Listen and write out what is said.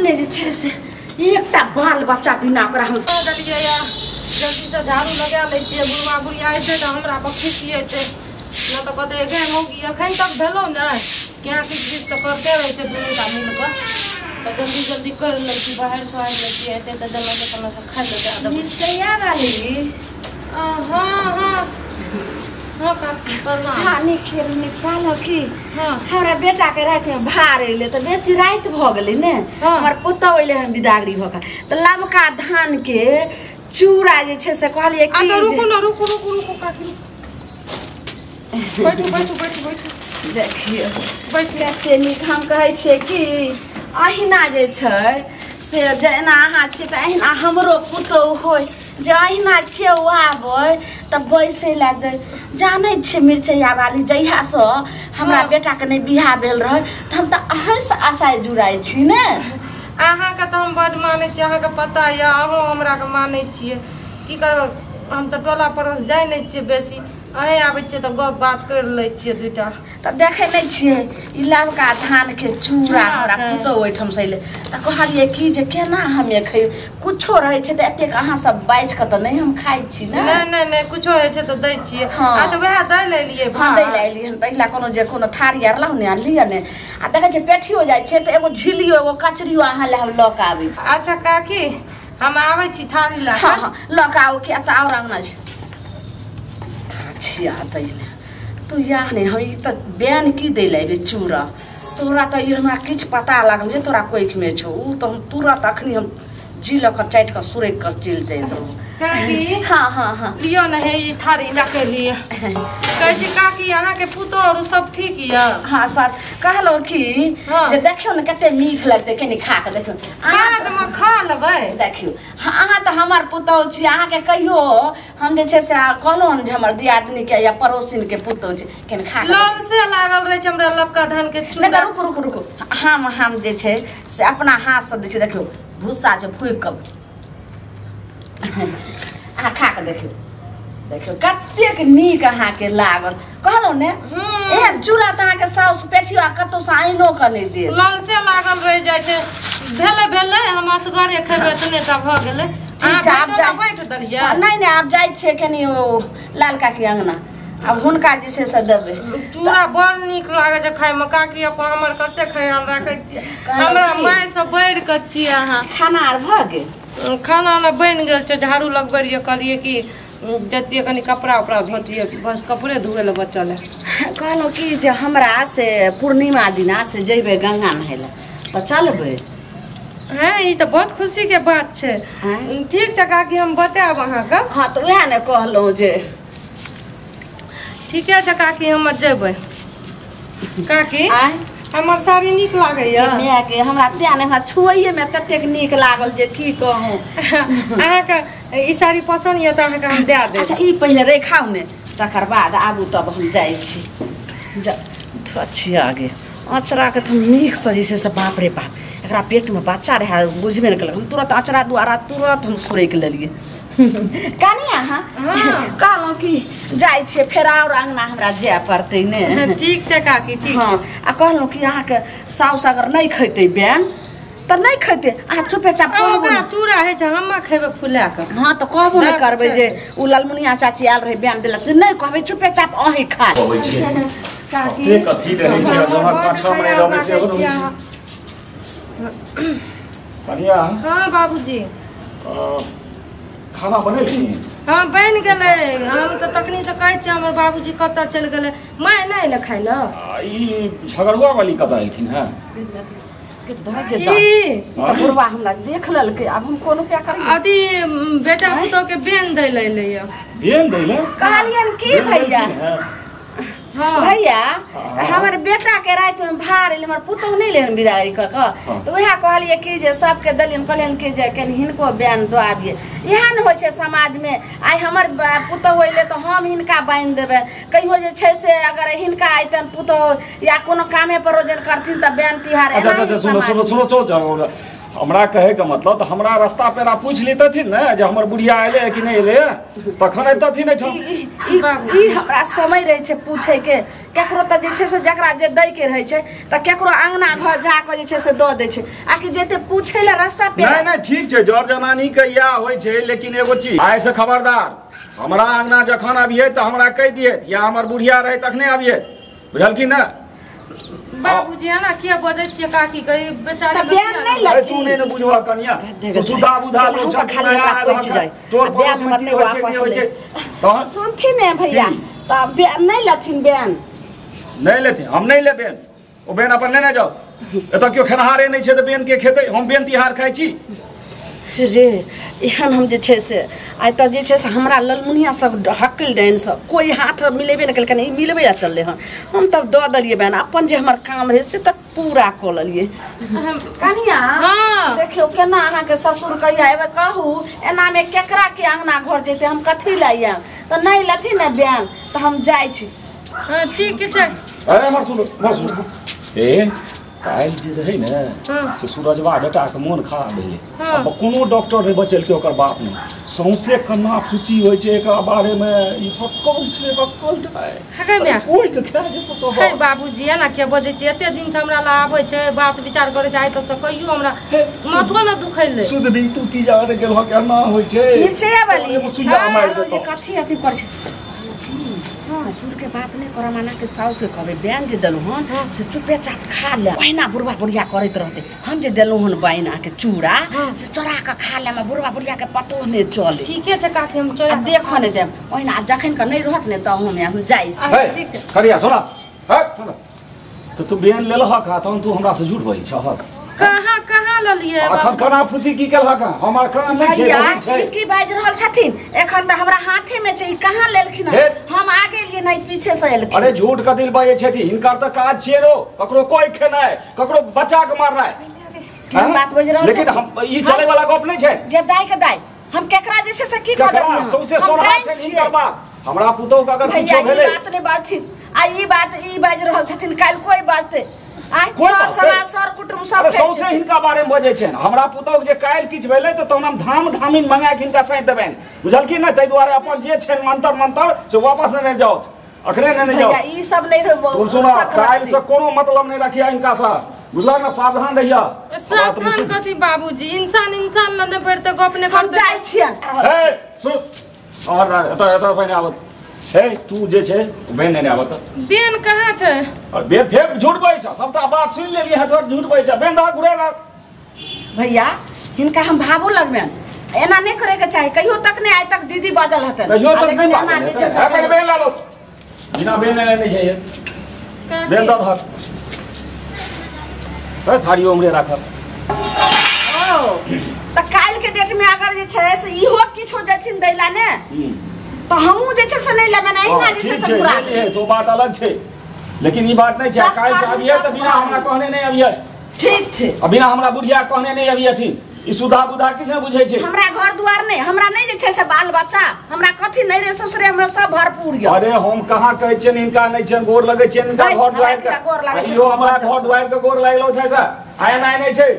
अपने जे छे से एकटा बाल बच्चा बिना ओकरा हम दलिए या जल्दी से झाड़ू लगा ले छिए बुढ़वा बुढ़िया छै त हमरा पर खिसिएते न त कते गे मौगी अखन तक भेलो न क्या किछ त करते रहे छै दुनू का मिलकर त जल्दी जल्दी कर ले छी बाहर से आइ ले छी एते त जल्दी से खाना सब खा ले आदम मिर्चैया वाली हां का परना हानि खेल निकालो की हां हमरा बेटा के रात में भार एले त बेसी रात भ गेलै ने हमर पुतौ एले हम बिदागरी भ के त लमका धान के चूड़ा जे छे से कहलिए कि अच्छा रुकू काकी बैठू देखिए बैठ के नीक हम कहै छिए कि अहिना जे छै से जेना अहाँ छी त अहिना हमरो पुतौ होय जे अहिना केओ आबै त बैसे ला दे जानै छै मिर्चैया वाली जहिया से हमरा बेटा के नै बियाह भेल रहे त हम त अहि से आशा जुड़ाई छी ने अहाँ के त हम बड मानै छी अहाँ के पता या अहो हमरा के मानै छिए की करब हम त टोला पड़ोस जाय नै छिए बेसी अहे आबै छिए त गप बात कर लै छिए दुइटा त देखे नै छिए ई लमका धान के चूड़ा हमरा पुतौ ओइठम से ले त कहलिए कि जे केना हमे खै कुछो रहै छै त एतेक अहाँ सब बाइज के त नै हम खाइ छी ने नै कुछो होइ छै त दै छिए अच्छा वएह दै ले लिए हां दै ले लिए पहिला कोनो थारी आर लाउ ने लिया ने आ देखे छै पेठियो जाय छै त एगो झिलियो एगो कचरियो अहाँ ले हम लक आबै छी अच्छा काकी हम आबै छी थारी ला हां लक आउ के त और अंगना छै छिया तैले तू या ने हम ई त बयान की दे लेबे चूड़ा तोरा त ई हमरा किछ पता लागल जे तोरा कोइख में छौ उ त हम तुरंत अखनी हम जिल क चाट क सुरे क चिल जाइत रहू काकी हां लियो न हे ई थारी रख लिए कहै छी काकी अहाँ के पुतो और सब ठीक या हां सर कहलो कि जे देखियो न कते मीठ लगते कनी खा के देखियो बाद में खा लेबै देखियो अहाँ त हमर पुतो छी अहाँ के कहियो हम जे छै से कहलो न जे हमर दियादनी के या पड़ोसिन के पुतो छी कनी खा के लग से लागल रहे छै हमरा लपका धान के चूड़ा नै रुकु हम जे छै से अपना हाथ से दै छी देखियो भूसा जे फूक के अहाँ खा के देखियो कतेक नीक अहाँ के लागल कहलो ने ए चूड़ा त अहाँ के साउस पेठिया कतो से आइनो क नै दे लग से लागल रह जाय छै भेले हम असगरे खेबे तने टा भ गेले अहाँ बैठ दलिया नै आब जाय छिए कनी ओ लालका के अंगना अब हुनका जे छै से देबे चूड़ा बड़ नीक लागे छै खाय में काकी अपन हमर कते ख्याल राखै छी हमरा माय से बढ़ के छी अहाँ खाना आर भ गेल खाना न बन गेल छै झाड़ू लगबै रिए कहलिए कि जतिए कनी कपड़ा उपड़ा धोतिए बस कपड़े धोए ले बचल है कहलो कि जे हमरा से पूर्णिमा दिना से जेबे गंगा नहाइले त चलबे हां ई त बहुत खुशी के बात छै ठीक छै काकी हम बताब अहाँ के हां त वह ने कहलो जे ठीक है काकी हम जेबै काकी हमर साड़ी नीक लागैया मैं के हमरा त्या ने हमरा छुइए में ततेक नीक लागल जे की कहूं अहाँ के ई साड़ी पसंद ये त अहाँ के हम दे देब अच्छा ई पहिले रेखाउ ने तकर बाद आबू तब हम जाय छी अच्छी आगे अचरा के तुम नीक सजी से बाप रे बाप एकरा पेट में बच्चा रहे बुझबे न केलक हम तुरंत अचरा द्वारा तुरंत हम सुरेक लेलिए कानी अहाँ कहलो कि जाय छे फेर और अंगना हमरा जाय पड़ते ने ठीक छै काकी ठीक छै आ कहलो कि अहाँ के साउस अगर नहीं खैते बेन त नहीं खैते आ चुपे चाप ओकरा चूड़ा है छै हम खेबे फुला के हां त कहबो न करबे जे उ ललमुनिया चाची आल रहे बेन देला से नहीं कहबे चुपे चाप अही खा काकी ते कथि रहै छै जमा 5-6 महीना रहै छै हो रहै छै बढ़िया हां बाबूजी खाना बने छी हां बन गेलै हम त तकनी से कहै छी हमर बाबूजी कत चल गेलै माय नै ले खाइ ल ई झगड़ुआ वाली कत आइथिन है बुढ़वा हमरा देख ललके अब हम कोनो पे करी अथी बेटा पुतो के बेन दै ले एलैया बेन दै ले कहलियन की भैया भैया हमर बेटा के रात में भार हमर पुतो नहीं लेन बिदाई क तो वह कहलिए कि जे सबके दलियन कहलियन कि जे कनी हिनको बयान दो आबिए एहन होय छै समाज में आई हमर पुतो होइले तो हम हिनका बाइन देबे कहियो जे छै से अगर हिनका आइतन पुतो या कोनो कामे परोजन करथिन त बयान तिहार अच्छा सुनो हमरा कहे के मतलब तो हमरा रास्ता पेरा पूछ लेतथिन ना जे हमर बुढ़िया एले कि नहीं एले तखन अबतथिन एठाम ई हमरा समय रहे छै पूछे के केकरो त जे छै से जकरा जे दै के रहे छै त केकरो अंगना घर जा के जे छै से द दै छै आकि जेते पूछे ले रास्ता पे नहीं ठीक छै जर जनानी के या होय छै लेकिन एगो चीज आइ से खबरदार हमरा अंगना जखन अबियै त हमरा कहि दियत या हमर बुढ़िया रहे तखने अबियै बुझल कि ना बाबूजी है ना किया बजे छिए काकी कही बेचारे बयान नहीं अरे तू नहीं न बुझवा कनिया तू सुधा बुधा लो खाली कोच जाय तोर बयान मत नहीं वापस ले तहन सुनथि ने भैया त बयान नहीं लथिन बयान नहीं लेथिन हम नहीं ले बेन ओ बेन अपन लेने जाओ एत क्यों खेनहारे नहीं छै त बेन के खेतै हम बेन तिहार खाइ छी रे एहन हम जे छै से आइ त जे छै से हमरा ललमुनिया सब हकल डाइन सब कोई हाथ मिलेबे न कलकन ई मिलबे आ चलले हन हम तब द दलिए बहन अपन जे हमर काम रहे से तक पूरा क ललिए कनिया हां देखियो केना अहाँ के ससुर कहिया एबे कहू एना में केकरा के अंगना घर जेते हम कथि लाइया त नहीं लथि न बयान त हम जाय छी हां ठीक छै अरे मर सुन ए काल जे रहे ने से सूरजवा बेटा के मोन खराब रहे अब कोनो डॉक्टर नहीं बचल के ओकर बाप ने सौंसे कन्ना खुशी होय छै एकरा बारे में ई हक्कल छै हक्कल है बे कोई के खा जेतो तो है बाबूजी है ना के बजे छै एते दिन से हमरा ला आबै छै बात विचार करे छै त कहियो हमरा माथो न दुखैले सुध भी तू की जाने गेल हो केना होय छै निश्चय वाली सुइया मार दे जे कथि अथि पर छै ससुर के बात नहीं कर माना के साउस के कहबे बयान जे देलु हन से चुपे चाप खा ले ओहिना बुढ़वा बुढ़िया करैत रहते हम जे देलु हन बहिना के चूड़ा से चोरा के खा ले में बुढ़वा बुढ़िया के पतो ने चले ठीके छै काकी हम चोरा देखो ने देम ओहिना जखन के नहीं रहत ने त हम जाई छी ठीक छै करिया सुना सुना तो तू बयान ले लहा का तहन तू हमरा से झूठ बोलै छ कहाँ ललिए अखन कना खुशी की केलहा का हमर काम नहीं छै नहीं छै की बाज रहल छथिन एखन त हमरा हाथे में छै कहाँ लेलखिन हम आगे लिए नहीं पीछे से एलखिन अरे झूठ कदिल बाजे छथि इनकर त काज छै रो ककरो कोई खेनाय ककरो बच्चा के मारनाय बात बज रहल लेकिन हम ई चले वाला गप नहीं छै गे दाई हम केकरा जे छै से की कर देलिए सौसे सोरहा छै इनकर बात हमरा पुतौ का अगर किछो भेलै बात नहीं बात आ ई बात ई बाज रहल छथिन काल कोई बात सर कुटुम सब सौसे हिनका बारे में बजे छै हमरा पुतौ जे काल किछ भेलै त तहन हम धाम धामिन मंगा के हिनका सैत देबैन बुझल की नै तै दुआरे अपन जे छै मंत्र से वापस नहीं जाओ अखने नहीं जाओ ई सब नहीं सुना काल से कोनो मतलब नहीं रखिया इनका सा बुझला ना सावधान रहिया सावधान कथि बाबूजी इंसान न फेरते गप ने कर जाय छियै ए सुन और एत पहिने आवत हे तू जे छै बेन नहीं आवत बेन कहाँ छै और बे फेर झूठ बोलै छ सबटा बात सुन लेलिए है तो झूठ बोलै छ बेन दा घुरे ना भैया हिनका हम भाबो लगबेन एना नहीं करे के चाही कहियो तक नहीं आइ तक दीदी बाजल हतन कहियो तक नहीं बाजल है बेन ला लो बिना बेन नहीं छै बेन दा धर है थारी उमरे राखब ओ त काल के डेट में अगर जे छै से इहो किछो जथिन दैला ने तो हमहू जे छै से नहीं लेबे नहीं ना जे छै से पूरा है तो बात अलग छै लेकिन ई बात नहीं छै काल से अबिए त बिना हमरा कहने नहीं अबिए ठीक छै बिना हमरा बुढ़िया कहने नहीं अबिएथिन ई सुधा बुधा किछ न बुझै छै हमरा घर दुआर नहीं हमरा नहीं जे छै से बाल बच्चा हमरा कथि नहीं रे ससुरे में सब भरपूर य अरे हम कहाँ कहै छियै इनका नहीं छै गोर लगै छै इनका घर दुआर के इहो हमरा घर दुआर के गोर लागलो छै से आय नहीं छै